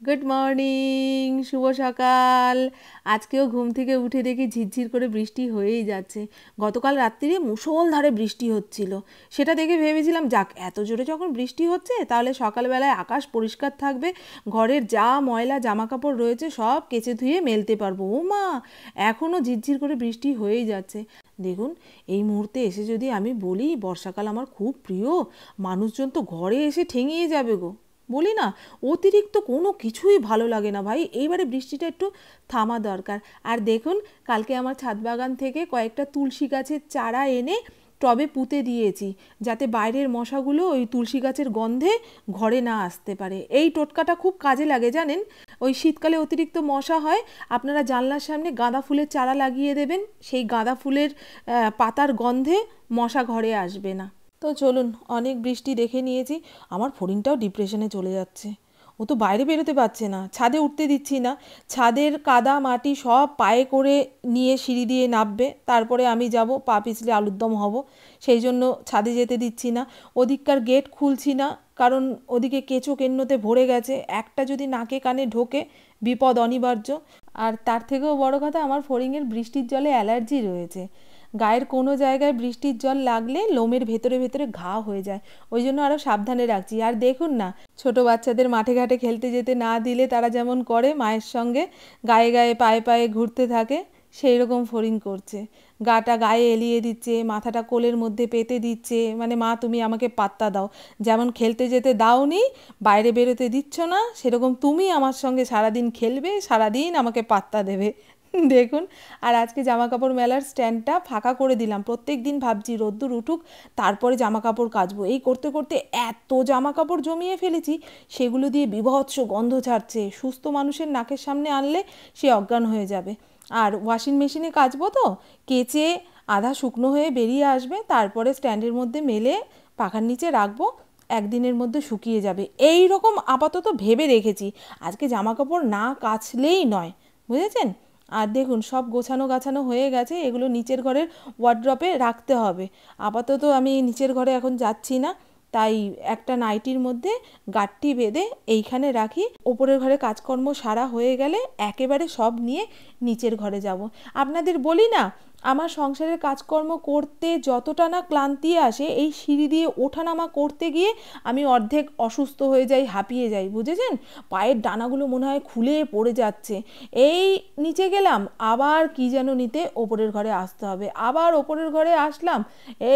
Good morning, শুভ সকাল। আজকেও ঘুম থেকে উঠে দেখি ঝিরঝির করে বৃষ্টি হয়েই যাচ্ছে। গতকাল রাত্রিরে মুষলধারে বৃষ্টি হচ্ছিল, সেটা দেখে ভেবেছিলাম যাক এত জোরে যখন বৃষ্টি হচ্ছে তাহলে সকালবেলায় আকাশ পরিষ্কার থাকবে, ঘরের যা ময়লা জামা কাপড় রয়েছে সব কেচে ধুয়ে মেলতে পারবো। ও মা, এখনও ঝিরঝির করে বৃষ্টি হয়েই যাচ্ছে। দেখুন, এই মুহূর্তে এসে যদি আমি বলি বর্ষাকাল আমার খুব প্রিয়, মানুষজন তো ঘরে এসে ঠেঙিয়ে যাবে গো। বলি না, অতিরিক্ত কোনো কিছুই ভালো লাগে না ভাই, এইবারে বৃষ্টিটা একটু থামা দরকার। আর দেখুন, কালকে আমার ছাদ বাগান থেকে কয়েকটা তুলসী গাছের চারা এনে টবে পুঁতে দিয়েছি, যাতে বাইরের মশাগুলো ওই তুলসী গাছের গন্ধে ঘরে না আসতে পারে। এই টোটকাটা খুব কাজে লাগে জানেন। ওই শীতকালে অতিরিক্ত মশা হয়, আপনারা জানলার সামনে গাঁদা ফুলের চারা লাগিয়ে দেবেন, সেই গাঁদা ফুলের পাতার গন্ধে মশা ঘরে আসবে না। তো চলুন, অনেক বৃষ্টি দেখে নিয়েছি। আমার ফড়িংটাও ডিপ্রেশনে চলে যাচ্ছে, ও তো বাইরে বেরোতে পারছে না, ছাদে উঠতে দিচ্ছি না। ছাদের কাদা মাটি সব পায়ে করে নিয়ে সিঁড়ি দিয়ে নামবে, তারপরে আমি যাব, পা পিছলে আলুর দম হব, সেই জন্য ছাদে যেতে দিচ্ছি না। ওদিককার গেট খুলছি না, কারণ ওদিকে কেঁচো কেন্নতে ভরে গেছে, একটা যদি নাকে কানে ঢোকে বিপদ অনিবার্য। আর তার থেকেও বড় কথা, আমার ফড়িংয়ের বৃষ্টির জলে অ্যালার্জি রয়েছে। গায়ের কোনো জায়গায় বৃষ্টির জল লাগলে লোমের ভেতরে ভেতরে ঘা হয়ে যায়, ওই জন্য আরও সাবধানে রাখছি। আর দেখুন না, ছোট বাচ্চাদের মাঠে ঘাটে খেলতে যেতে না দিলে তারা যেমন করে মায়ের সঙ্গে গায়ে গায়ে পায়ে পায়ে ঘুরতে থাকে, সেই রকম ফড়িং করছে। গাটা গায়ে এলিয়ে দিচ্ছে, মাথাটা কোলের মধ্যে পেতে দিচ্ছে, মানে মা তুমি আমাকে পাত্তা দাও। যেমন খেলতে যেতে দাওনি, বাইরে বেরোতে দিচ্ছ না, সেরকম তুমি আমার সঙ্গে সারাদিন খেলবে, সারাদিন আমাকে পাত্তা দেবে। দেখুন, আর আজকে জামা কাপড় মেলার স্ট্যান্ডটা ফাঁকা করে দিলাম। প্রত্যেক দিন ভাবছি রোদ্দুর উঠুক তারপরে জামা কাপড় কাচবো, এই করতে করতে এত জামা কাপড় জমিয়ে ফেলেছি, সেগুলো দিয়ে বীভৎস গন্ধ ছাড়ছে। সুস্থ মানুষের নাকের সামনে আনলে সে অজ্ঞান হয়ে যাবে। আর ওয়াশিং মেশিনে কাচবো তো, কেচে আধা শুকনো হয়ে বেরিয়ে আসবে, তারপরে স্ট্যান্ডের মধ্যে মেলে পাখার নিচে রাখবো, একদিনের মধ্যে শুকিয়ে যাবে। এই রকম আপাতত ভেবে রেখেছি, আজকে জামা কাপড় না কাচলেই নয়, বুঝেছেন। আর দেখুন, সব গোছানো গাছানো হয়ে গেছে, এগুলো নিচের ঘরের ওয়ার্ড্রপে রাখতে হবে। আপাতত আমি নিচের ঘরে এখন যাচ্ছি না, তাই একটা নাইটির মধ্যে গাঁটটি বেঁধে এইখানে রাখি। ওপরের ঘরে কাজকর্ম সারা হয়ে গেলে একেবারে সব নিয়ে নিচের ঘরে যাব। আপনাদের বলি না, আমার সংসারের কাজকর্ম করতে যতটা না ক্লান্তি আসে, এই সিঁড়ি দিয়ে ওঠানামা করতে গিয়ে আমি অর্ধেক অসুস্থ হয়ে যাই, হাঁপিয়ে যাই, বুঝেছেন। পায়ের ডানাগুলো মনে হয় খুলে পড়ে যাচ্ছে। এই নিচে গেলাম, আবার কি যেন নিতে ওপরের ঘরে আসতে হবে, আবার ওপরের ঘরে আসলাম,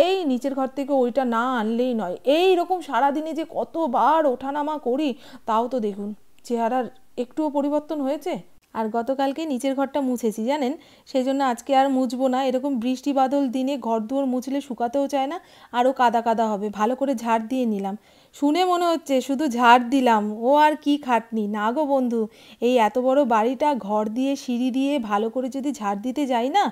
এই নিচের ঘর থেকে ওইটা না আনলেই নয়। এই রকম সারাদিনে যে কতবার ওঠানামা করি, তাও তো দেখুন চেহারার একটুও পরিবর্তন হয়েছে। আর গতকালকে নিচের ঘরটা মুছেছি জানেন, সেই জন্য আজকে আর মুছবো না। এরকম বৃষ্টি বাদল দিনে ঘর দুয়ার মুছলে শুকাতেও চায় না, আরও কাদা কাদা হবে। ভালো করে ঝাড় দিয়ে নিলাম, শুনে মনে হচ্ছে শুধু ঝাড় দিলাম, ও আর কি খাটনি না গো বন্ধু। এই এত বড় বাড়িটা ঘর দিয়ে সিঁড়ি দিয়ে ভালো করে যদি ঝাড় দিতে যাই না,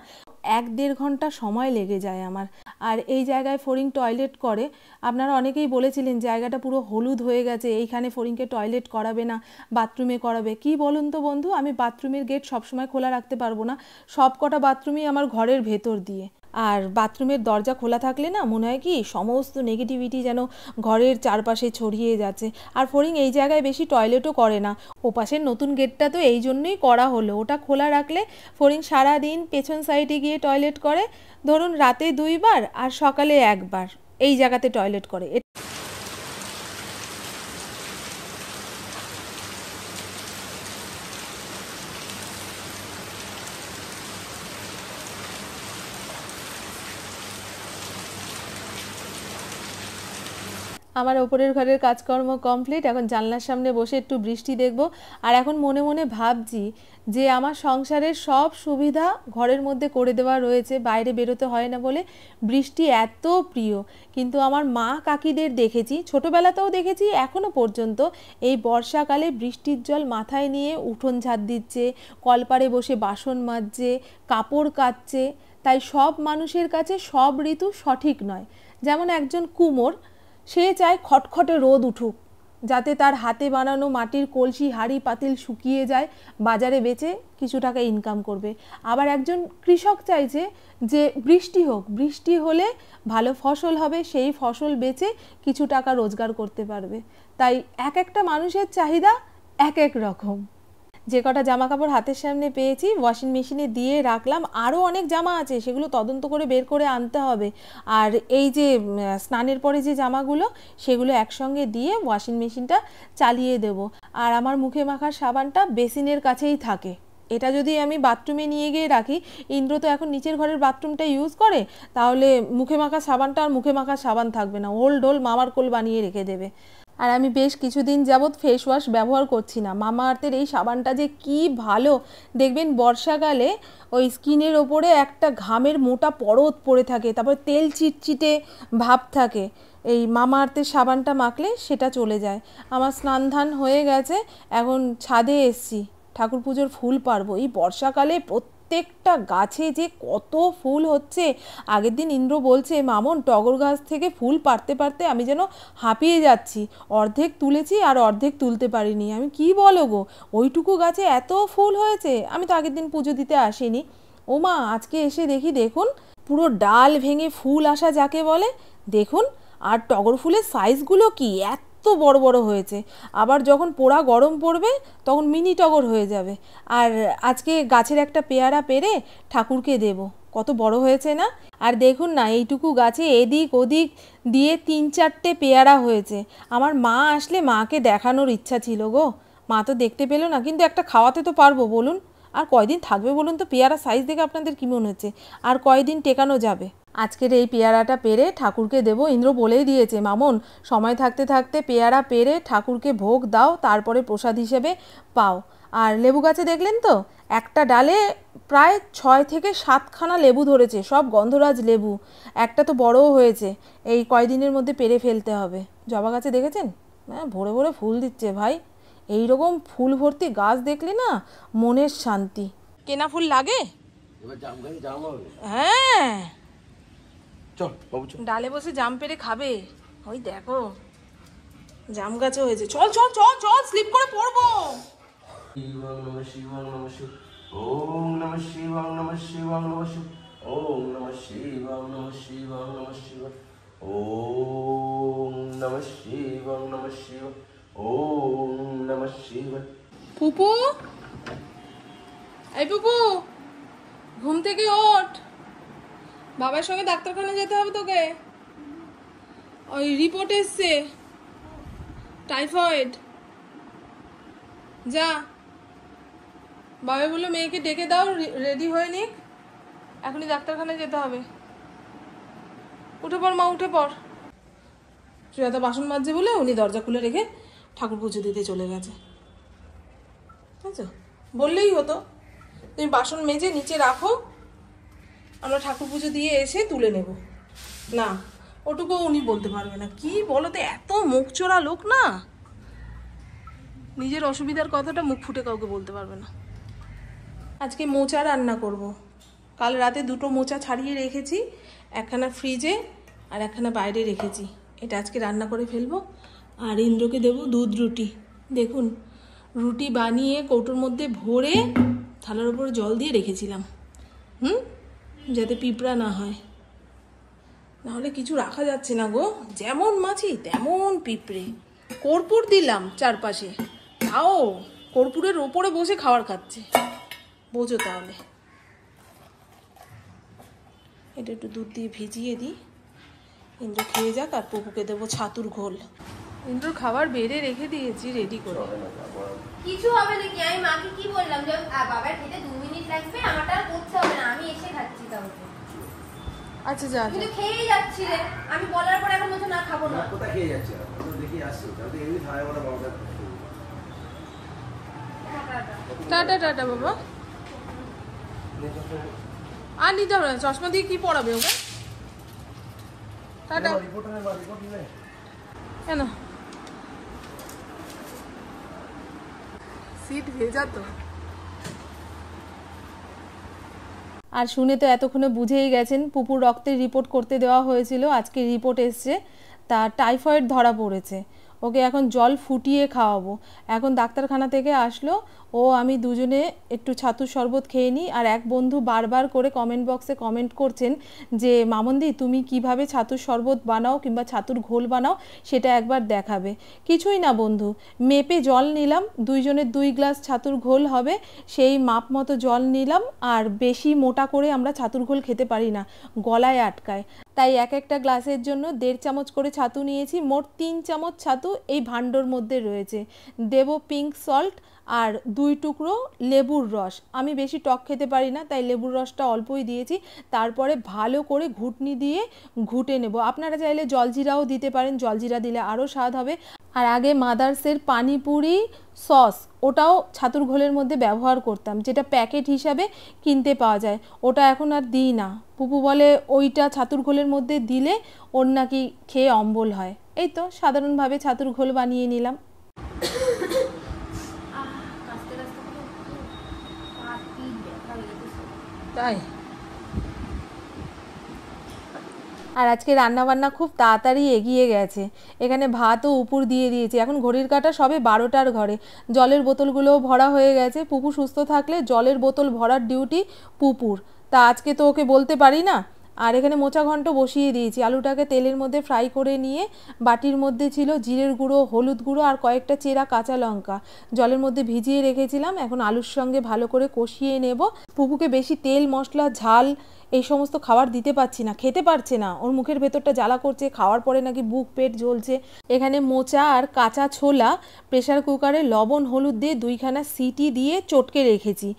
1-1.5 ঘন্টা সময় লেগে যায় আমার। আর এই জায়গায় ফড়িং টয়লেট করে, আপনারা অনেকেই বলেছিলেন জায়গাটা পুরো হলুদ হয়ে গেছে, এইখানে ফড়িংকে টয়লেট করাবে না, বাথরুমে করাবে। কি বলুন তো বন্ধু, আমি বাথরুমের গেট সবসময় খোলা রাখতে পারবো না, সব কটা বাথরুমই আমার ঘরের ভেতর দিয়ে। আর বাথরুমের দরজা খোলা থাকলে না মনে হয় কি সমস্ত নেগেটিভিটি যেন ঘরের চারপাশে ছড়িয়ে যাচ্ছে। আর ফড়িং এই জায়গায় বেশি টয়লেটও করে না, ওপাশের নতুন গেটটা তো এই জন্যই করা হলো, ওটা খোলা রাখলে ফড়িং সারাদিন পেছন সাইডে গিয়ে টয়লেট করে, ধরুন রাতে 2বার আর সকালে 1বার এই জায়গাতে টয়লেট করে। আমার ওপরের ঘরের কাজকর্ম কমপ্লিট, এখন জানলার সামনে বসে একটু বৃষ্টি দেখব। আর এখন মনে মনে ভাবছি যে আমার সংসারের সব সুবিধা ঘরের মধ্যে করে দেওয়া রয়েছে, বাইরে বেরোতে হয় না বলে বৃষ্টি এত প্রিয়। কিন্তু আমার মা কাকিদের দেখেছি, ছোটোবেলাতেও দেখেছি, এখনও পর্যন্ত এই বর্ষাকালে বৃষ্টির জল মাথায় নিয়ে উঠোন ঝাড় দিচ্ছে, কলপারে বসে বাসন মাজছে, কাপড় কাচছে। তাই সব মানুষের কাছে সব ঋতু সঠিক নয়। যেমন একজন কুমোর, সে চায় খটখটে রোদ উঠুক, যাতে তার হাতে বানানো মাটির কলসি হাঁড়ি পাতিল শুকিয়ে যায়, বাজারে বেচে কিছু টাকা ইনকাম করবে। আবার একজন কৃষক চাইছে যে বৃষ্টি হোক, বৃষ্টি হলে ভালো ফসল হবে, সেই ফসল বেচে কিছু টাকা রোজগার করতে পারবে। তাই এক একটা মানুষের চাহিদা এক এক রকম। যে কটা জামা কাপড় হাতের সামনে পেয়েছি ওয়াশিং মেশিনে দিয়ে রাখলাম, আরও অনেক জামা আছে, সেগুলো তদন্ত করে বের করে আনতে হবে। আর এই যে স্নানের পরে যে জামাগুলো, সেগুলো একসঙ্গে দিয়ে ওয়াশিং মেশিনটা চালিয়ে দেব। আর আমার মুখে মাখার সাবানটা বেসিনের কাছেই থাকে, এটা যদি আমি বাথরুমে নিয়ে গিয়ে রাখি, ইন্দ্র তো এখন নিচের ঘরের বাথরুমটা ইউজ করে, তাহলে মুখে মাখা সাবানটা আর মুখে মাখা সাবান থাকবে না, ওল ডোল মামার কোল বানিয়ে রেখে দেবে। আর আমি বেশ কিছুদিন যাবৎ ফেস ওয়াশ ব্যবহার করছি না, মামা আর্থের এই সাবানটা যে কি ভালো। দেখবেন বর্ষাকালে ওই স্কিনের ওপরে একটা ঘামের মোটা পরত পড়ে থাকে, তারপর তেল চিটচিটে ভাব থাকে, এই মামা আর্থের সাবানটা মাখলে সেটা চলে যায়। আমার স্নান ধান হয়ে গেছে, এখন ছাদে এসছি, ঠাকুর পুজোর ফুল পারবো। এই বর্ষাকালে প্রত্যেকটা গাছে যে কত ফুল হচ্ছে। আগের দিন ইন্দ্র বলছে, মামন টগর গাছ থেকে ফুল পারতে পারতে আমি যেন হাঁপিয়ে যাচ্ছি, অর্ধেক তুলেছি আর অর্ধেক তুলতে পারিনি। আমি কি বলো গো, ওইটুকু গাছে এত ফুল হয়েছে। আমি তো আগের দিন পুজো দিতে আসিনি, ও মা আজকে এসে দেখি, দেখুন পুরো ডাল ভেঙে ফুল আসা যাকে বলে, দেখুন। আর টগর ফুলের সাইজগুলো কি এত বড় বড় হয়েছে, আবার যখন পোড়া গরম পড়বে তখন মিনি টগর হয়ে যাবে। আর আজকে গাছের একটা পেয়ারা পেরে ঠাকুরকে দেব, কত বড় হয়েছে না। আর দেখুন না, এইটুকু গাছে এদিক ওদিক দিয়ে 3-4টে পেয়ারা হয়েছে। আমার মা আসলে মাকে দেখানোর ইচ্ছা ছিল গো, মা তো দেখতে পেলো না, কিন্তু একটা খাওয়াতে তো পারবো বলুন। আর কয়দিন থাকবে বলুন তো, পেয়ারা সাইজ দেখে আপনাদের কী মনে হচ্ছে, আর কয়দিন টেকানো যাবে? আজকের এই পেয়ারাটা পেরে ঠাকুরকে দেবো। ইন্দ্র বলেই দিয়েছে, মামন সময় থাকতে থাকতে পেয়ারা পেরে ঠাকুরকে ভোগ দাও, তারপরে প্রসাদ হিসেবে পাও। আর লেবু গাছে দেখলেন তো, একটা ডালে প্রায় 6 থেকে 7খানা লেবু ধরেছে, সব গন্ধরাজ লেবু। একটা তো বড়ও হয়েছে, এই কয়দিনের মধ্যে পেরে ফেলতে হবে। জবা গাছে দেখেছেন, হ্যাঁ ভরে ভরে ফুল দিচ্ছে ভাই। এই রকম ফুল ভর্তি গাছ দেখলে না মনের শান্তি। কেনা ফুল লাগে? হ্যাঁ, ডালে বসে জাম পেরে খাবে। ওই দেখো জাম গাছে হয়েছে, চল চল চল চল, স্লিপ করে পড়বো। ওম নমঃ শিবায় নমঃ শিবায় নমঃ শিবায়, ওম নমঃ শিবায় নমঃ শিবায় নমঃ শিবায়, ওম নমঃ শিবায় নমঃ শিবায়, ওম নমঃ শিবায়। পুপু, এই পুপু, ঘুম থেকে ওঠ, বাবার সঙ্গে ডাক্তারখানা যেতে হবে তোকে। ওই রিপোর্ট এসছে টাইফয়েড, যা। বাবা বললো মেয়েকে ডেকে দাও, রেডি হয়ে নিক, এখনই ডাক্তারখানায় যেতে হবে। উঠে পড় মা, উঠে পড়। শ্রেয়াদা বাসন মাজছে বলে উনি দরজা খুলে রেখে ঠাকুর পুজো দিতে চলে গেছে। বুঝছো, বললেই হতো তুমি বাসন মেজে নিচে রাখো, আমরা ঠাকুর পুজো দিয়ে এসে তুলে নেব। না, ওটুকু উনি বলতে পারবে না। কি বলো তো, এত মুখ চোরা লোক না, নিজের অসুবিধার কথাটা মুখ ফুটে কাউকে বলতে পারবে না। আজকে মোচা রান্না করব। কাল রাতে 2টো মোচা ছাড়িয়ে রেখেছি, একখানা ফ্রিজে আর একখানা বাইরে রেখেছি। এটা আজকে রান্না করে ফেলবো। আর ইন্দ্রকে দেব দুধ রুটি। দেখুন, রুটি বানিয়ে কৌটোর মধ্যে ভরে থালার উপরে জল দিয়ে রেখেছিলাম, যাতে পিঁপড়া না হয়, নাহলে কিছু রাখা যাচ্ছে না গো। যেমন মাছি তেমন পিঁপড়ে। কর্পূর দিলাম চারপাশে, তাও কর্পূরের ওপরে বসে খাবার খাচ্ছে, বোঝো তাহলে। এটা একটু দুধ দিয়ে ভিজিয়ে দিই, ইন্দ্র খেয়ে যাক। আর পুকুকে দেবো ছাতুর ঘোল। ইন্দ্র খাবার বেড়ে রেখে দিয়েছি রেডি করে। কিছু হবে নাকি? আমি মাকে কি বললাম যে বাবার খেতে 2 মিনিট লাগবে, আমারটা আর করতে হবে না, আমি এসে খাচ্ছি। তাহলে আচ্ছা যা, তুই তো খেয়েই যাচ্ছিলে, আমি বলার পর এখন বলছো না খাবো না। কোথায় খেয়ে যাচ্ছে? আমি দেখি আসছি, তাহলে এমনি ধারে বড় বাবা। টাটা টাটা বাবা। আর নিতে হবে না, চশমা দিয়ে কি পড়াবে ওকে? টাটা। কেন সিট ভেজা তো। আর শুনে তো এতক্ষণে বুঝেই গেছেন, পুপুর রক্তের রিপোর্ট করতে দেওয়া হয়েছিল, আজকে রিপোর্ট এসছে, তার টাইফয়েড ধরা পড়েছে। ওকে এখন জল ফুটিয়ে খাওয়াবো। এখন ডাক্তারখানা থেকে আসলো, ও আমি দুজনে একটু ছাতুর শরবত খেয়ে নিই। আর এক বন্ধু বারবার করে কমেন্ট বক্সে কমেন্ট করছেন যে মামনদি তুমি কিভাবে ছাতুর শরবত বানাও কিংবা ছাতুর ঘোল বানাও সেটা একবার দেখাবে। কিছুই না বন্ধু, মেপে জল নিলাম, দুইজনের 2 গ্লাস ছাতুর ঘোল হবে, সেই মাপ মতো জল নিলাম। আর বেশি মোটা করে আমরা ছাতুর ঘোল খেতে পারি না, গলায় আটকায়, তাই এক একটা গ্লাসের জন্য 1.5 চামচ করে ছাতু নিয়েছি। মোট 3 চামচ ছাতু এই ভাণ্ডর মধ্যে রয়েছে। দেব পিঙ্ক সল্ট আর 2 টুকরো লেবুর রস। আমি বেশি টক খেতে পারি না, তাই লেবুর রসটা অল্পই দিয়েছি। তারপরে ভালো করে ঘুটনি দিয়ে ঘুটে নেব। আপনারা চাইলে জলজিরাও দিতে পারেন, জলজিরা দিলে আরও স্বাদ হবে। আর আগে মাদার্সের পানিপুরি সস, ওটাও ছাতুর ঘোলের মধ্যে ব্যবহার করতাম, যেটা প্যাকেট হিসাবে কিনতে পাওয়া যায়। ওটা এখন আর দিই না। পুপু বলে ওইটা ছাতুর ঘোলের মধ্যে দিলে ওর নাকি খেয়ে অম্বল হয়। এই তো সাধারণভাবে ছাতুর ঘোল বানিয়ে নিলাম। তাই আর আজকে রান্নাবান্না খুব তাড়াতাড়ি এগিয়ে গেছে। এখানে ভাতও উপর দিয়ে দিয়েছি। এখন ঘড়ির কাঁটা সবে 12টার ঘরে। জলের বোতলগুলোও ভরা হয়ে গেছে। পুপু সুস্থ থাকলে জলের বোতল ভরার ডিউটি পুপুর, তা আজকে তো ওকে বলতে পারি না। আর এখানে মোচা ঘন্ট বসিয়ে দিয়েছি। আলুটাকে তেলের মধ্যে ফ্রাই করে নিয়ে বাটির মধ্যে ছিল জিরের গুঁড়ো, হলুদ গুঁড়ো আর কয়েকটা চেরা কাঁচা লঙ্কা, জলের মধ্যে ভিজিয়ে রেখেছিলাম। এখন আলুর সঙ্গে ভালো করে কষিয়ে নেব। পুপুকে বেশি তেল মশলা ঝাল এই সমস্ত খাবার দিতে পারছি না, খেতে পারছে না, ওর মুখের ভেতরটা জ্বালা করছে, খাওয়ার পরে নাকি বুক পেট জ্বলছে। এখানে মোচা আর কাঁচা ছোলা প্রেসার কুকারে লবণ হলুদ দিয়ে 2খানা সিটি দিয়ে চটকে রেখেছি।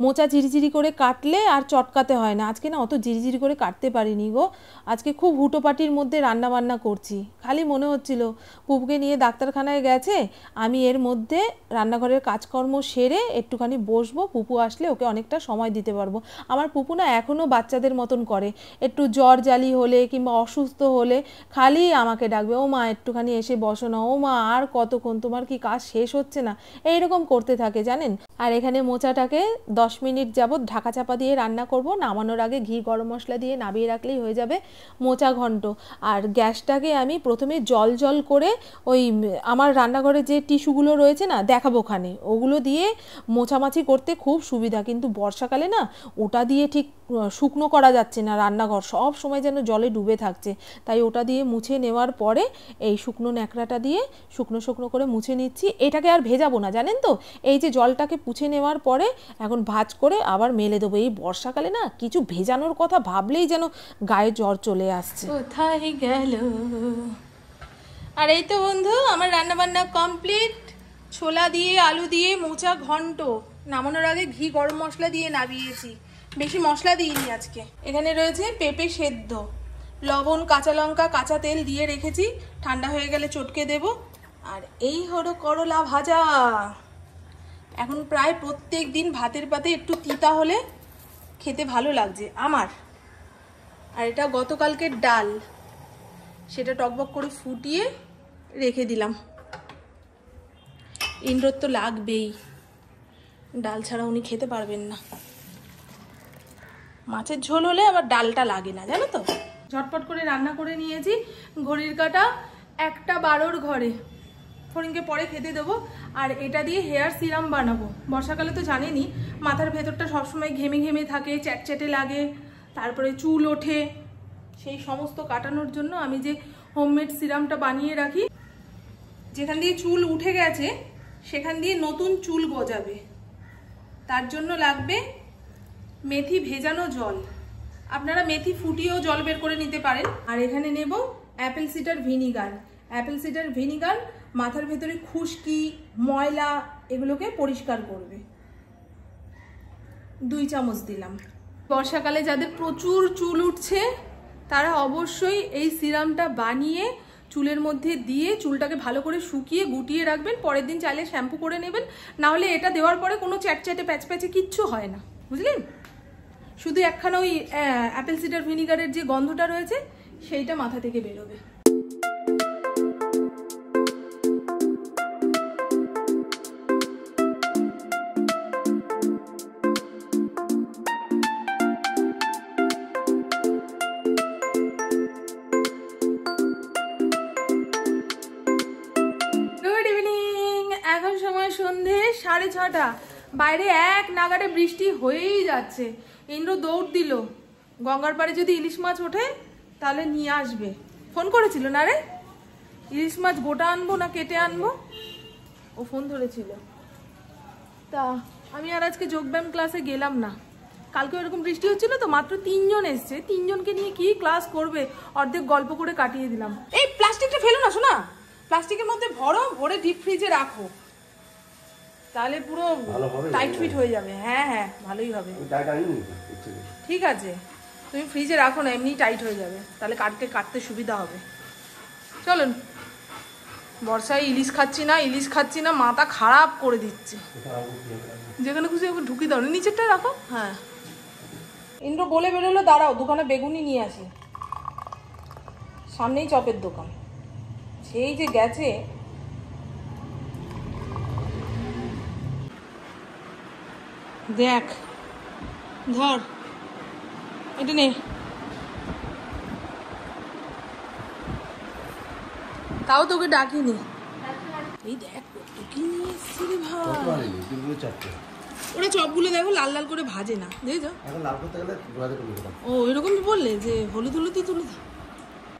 মোচা ঝিরিঝিরি করে কাটলে আর চটকাতে হয় না। আজকে না অত ঝিরিঝিরি করে কাটতে পারিনি গো, আজকে খুব হুটোপাটির মধ্যে রান্না বান্না করছি। খালি মনে হচ্ছিল পুপুকে নিয়ে ডাক্তারখানায় গেছে, আমি এর মধ্যে রান্নাঘরের কাজকর্ম সেরে একটুখানি বসবো, পুপু আসলে ওকে অনেকটা সময় দিতে পারবো। আমার পুপু না এখনও বাচ্চাদের মতন করে, একটু জ্বর জালি হলে কিংবা অসুস্থ হলে খালি আমাকে ডাকবে, ও মা একটুখানি এসে বসো না, ও মা আর কতক্ষণ, তোমার কি কাজ শেষ হচ্ছে না, এইরকম করতে থাকে জানেন। আর এখানে মোচাটাকে 10 মিনিট যাবত ঢাকা চাপা দিয়ে রান্না করব। নামানোর আগে ঘি গরম মশলা দিয়ে নামিয়ে রাখলেই হয়ে যাবে মোচা ঘন্ট। আর গ্যাসটাকে আমি প্রথমে জল জল করে ওই আমার রান্নাঘরে যে টিস্যুগুলো রয়েছে না, দেখাবো ওখানে, ওগুলো দিয়ে মোছামাছি করতে খুব সুবিধা। কিন্তু বর্ষাকালে না ওটা দিয়ে ঠিক শুকনো করা যাচ্ছে না, রান্নাঘর সব সময় যেন জলে ডুবে থাকছে। তাই ওটা দিয়ে মুছে নেওয়ার পরে এই শুকনো ন্যাকড়াটা দিয়ে শুকনো শুকনো করে মুছে নিচ্ছি। এটাকে আর ভেজাবো না জানেন তো, এই যে জলটাকে পুছে নেওয়ার পরে এখন ভাঁজ করে আবার মেলে দেবো। এই বর্ষাকালে না কিছু ভেজানোর কথা ভাবলেই যেন গায়ে জ্বর চলে আসছে। কোথায় গেল? আর এই তো বন্ধু আমার রান্নাবান্না কমপ্লিট। ছোলা দিয়ে আলু দিয়ে মোচা ঘন্ট নামানোর আগে ঘি গরম মশলা দিয়ে নামিয়েছি, বেশি মশলা দিইনি আজকে। এখানে রয়েছে পেঁপে সেদ্ধ, লবণ কাঁচা লঙ্কা কাঁচা তেল দিয়ে রেখেছি, ঠান্ডা হয়ে গেলে চটকে দেব। আর এই হলো করলা ভাজা। এখন প্রায় প্রত্যেক দিন ভাতের পাতে একটু তিতা হলে খেতে ভালো লাগছে আমার। আর এটা গতকালকের ডাল, সেটা টকবক করে ফুটিয়ে রেখে দিলাম। ইন্দ্রর তো লাগবেই, ডাল ছাড়া উনি খেতে পারবেন না। মাছের ঝোল হলে আবার ডালটা লাগে না জানো তো। ঝটপট করে রান্না করে নিয়েছি। ঘড়ির কাঁটা 1:12 ঘরে। ফরিনকে পরে খেতে দেবো। আর এটা দিয়ে হেয়ার সিরাম বানাবো। বর্ষাকালে তো জানেনই মাথার ভেতরটা সবসময় ঘেমে ঘেমে থাকে, চ্যাটচ্যাটে লাগে, তারপরে চুল ওঠে, সেই সমস্ত কাটানোর জন্য আমি যে হোমমেড সিরামটা বানিয়ে রাখি, যেখান দিয়ে চুল উঠে গেছে সেখান দিয়ে নতুন চুল গজাবে। তার জন্য লাগবে মেথি ভেজানো জল, আপনারা মেথি ফুটিয়েও জল বের করে নিতে পারেন। আর এখানে নেব Apple cedar vinegar. Apple cedar vinegar মাথার ভেতরে খুশকি ময়লা এগুলোকে পরিষ্কার করবে। 2 চামচ দিলাম। বর্ষাকালে যাদের প্রচুর চুল উঠছে তারা অবশ্যই এই সিরামটা বানিয়ে চুলের মধ্যে দিয়ে চুলটাকে ভালো করে শুকিয়ে গুটিয়ে রাখবেন। পরের দিন চাইলে শ্যাম্পু করে নেবেন, না হলে এটা দেওয়ার পরে কোনো চ্যাটচ্যাটে প্যাচপ্যাচে কিচ্ছু হয় না, বুঝলেন। শুধু একখানা ওই অ্যাপেল সিডার ভিনিগারের যে গন্ধটা রয়েছে সেইটা মাথা থেকে বেরোবে। 6:30, বাইরে এক নাগাড়ে বৃষ্টি হয়েই যাচ্ছে। ইন্দ্র দৌড় দিল, গঙ্গার পাড়ে যদি ইলিশ মাছ ওঠে তাহলে নিয়ে আসবে। ফোন করেছিল না রে, ইলিশ মাছ গোটা আনবো না কেটে আনবো, ও ফোন ধরেছিল। তা আমি আর আজকে যোগব্যায়াম ক্লাসে গেলাম না। কালকে এরকম বৃষ্টি হচ্ছিল তো, মাত্র 3 জন এসছে, 3 জনকে নিয়ে কি ক্লাস করবে, অর্ধেক গল্প করে কাটিয়ে দিলাম। এই প্লাস্টিকটা ফেলো না শোনা, প্লাস্টিকের মধ্যে ভরে ডিপ ফ্রিজে রাখো, তাহলে পুরো টাইট ফিট হয়ে যাবে। হ্যাঁ হ্যাঁ ভালোই হবে। ঠিক আছে, তুমি ফ্রিজে রাখো না, এমনি টাইট হয়ে যাবে, তাহলে কাটতে সুবিধা হবে। চলুন, বর্ষায় ইলিশ খাচ্ছি না, মাথা খারাপ করে দিচ্ছে। যেখানে খুশি ওকে ঢুকি দাও, নিচেরটা রাখো। হ্যাঁ, ইন্দ্র বলে বেরোলো দাঁড়াও দোকানে বেগুনি নিয়ে আসি, সামনেই চপের দোকান। সেই যে গেছে, দেখ ধর এটা নে, তাও তোকে ডাকিনি। এই দেখ কি নিয়ে এসছি রে ভাই, ওরা চপগুলো দেখো লাল লাল করে ভাজে না, দেখছো? ও এরকমই বললে যে হলুদ হলুদই তুলে দাও।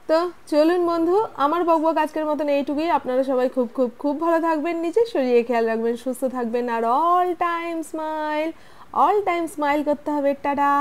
তো চলুন বন্ধু, আমার বকবক আজকের মতন এইটুকুই। আপনারা সবাই খুব খুব খুব ভালো থাকবেন, নিজের শরীরে খেয়াল রাখবেন, সুস্থ থাকবেন, আর অল টাইম স্মাইল করতে হবে। টাটা।